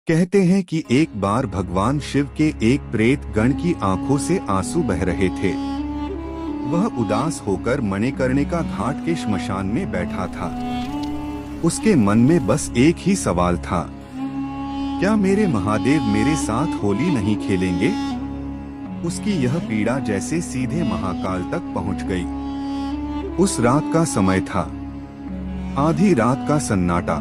कहते हैं कि एक बार भगवान शिव के एक प्रेत गण की आंखों से आंसू बह रहे थे। वह उदास होकर मणिकर्णिका घाट के श्मशान में बैठा था। उसके मन में बस एक ही सवाल था, क्या मेरे महादेव मेरे साथ होली नहीं खेलेंगे? उसकी यह पीड़ा जैसे सीधे महाकाल तक पहुंच गई। उस रात का समय था, आधी रात का सन्नाटा।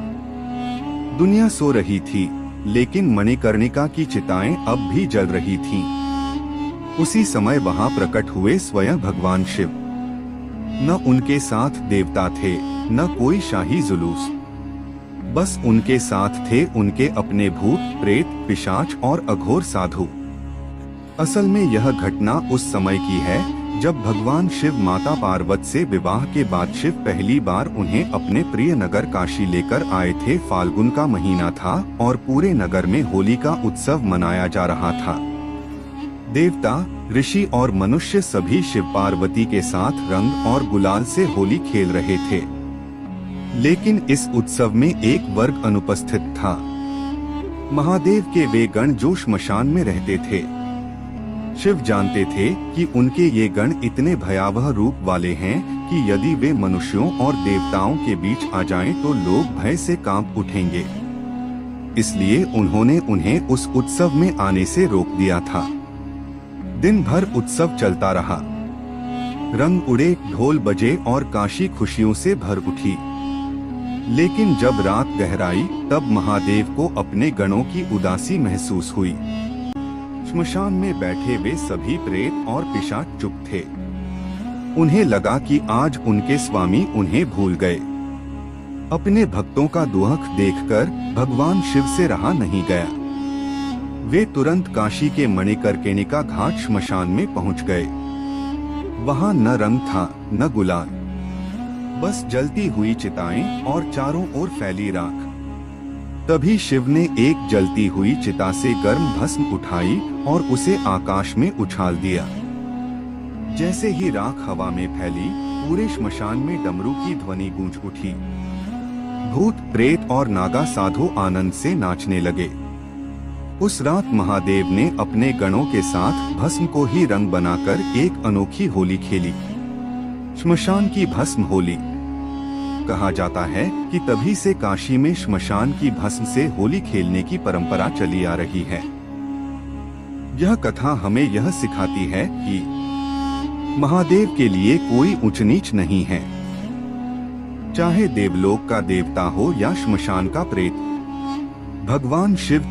दुनिया सो रही थी, लेकिन मणिकर्णिका की चिताएं अब भी जल रही थीं। उसी समय वहां प्रकट हुए स्वयं भगवान शिव। न उनके साथ देवता थे, न कोई शाही जुलूस। बस उनके साथ थे उनके अपने भूत, प्रेत, पिशाच और अघोर साधु। असल में यह घटना उस समय की है जब भगवान शिव माता पार्वती से विवाह के बाद शिव पहली बार उन्हें अपने प्रिय नगर काशी लेकर आए थे। फाल्गुन का महीना था और पूरे नगर में होली का उत्सव मनाया जा रहा था। देवता, ऋषि और मनुष्य सभी शिव पार्वती के साथ रंग और गुलाल से होली खेल रहे थे। लेकिन इस उत्सव में एक वर्ग अनुपस्थित था, महादेव के वे गण जो श्मशान में रहते थे। शिव जानते थे कि उनके ये गण इतने भयावह रूप वाले हैं कि यदि वे मनुष्यों और देवताओं के बीच आ जाएं तो लोग भय से कांप उठेंगे। इसलिए उन्होंने उन्हें उस उत्सव में आने से रोक दिया था। दिन भर उत्सव चलता रहा, रंग उड़े, ढोल बजे और काशी खुशियों से भर उठी। लेकिन जब रात गहराई तब महादेव को अपने गणों की उदासी महसूस हुई। श्मशान में बैठे वे सभी प्रेत और पिशाच चुप थे। उन्हें लगा कि आज उनके स्वामी उन्हें भूल गए। अपने भक्तों का दुख देखकर भगवान शिव से रहा नहीं गया। वे तुरंत काशी के मणिकर्णिका घाट श्मशान में पहुंच गए। वहां न रंग था न गुलाल, बस जलती हुई चिताएं और चारों ओर फैली राख। तभी शिव ने एक जलती हुई चिता से गर्म भस्म उठाई और उसे आकाश में उछाल दिया। जैसे ही राख हवा में फैली, पूरे श्मशान में डमरू की ध्वनि गूंज उठी। भूत, प्रेत और नागा साधु आनंद से नाचने लगे। उस रात महादेव ने अपने गणों के साथ भस्म को ही रंग बनाकर एक अनोखी होली खेली, श्मशान की भस्म होली। कहा जाता है कि तभी से काशी में श्मशान की भस्म से होली खेलने की परंपरा चली आ रही है। यह कथा हमें यह सिखाती है कि महादेव के लिए कोई ऊंच नीच नहीं है, चाहे देवलोक का देवता हो या श्मशान का प्रेत। भगवान शिव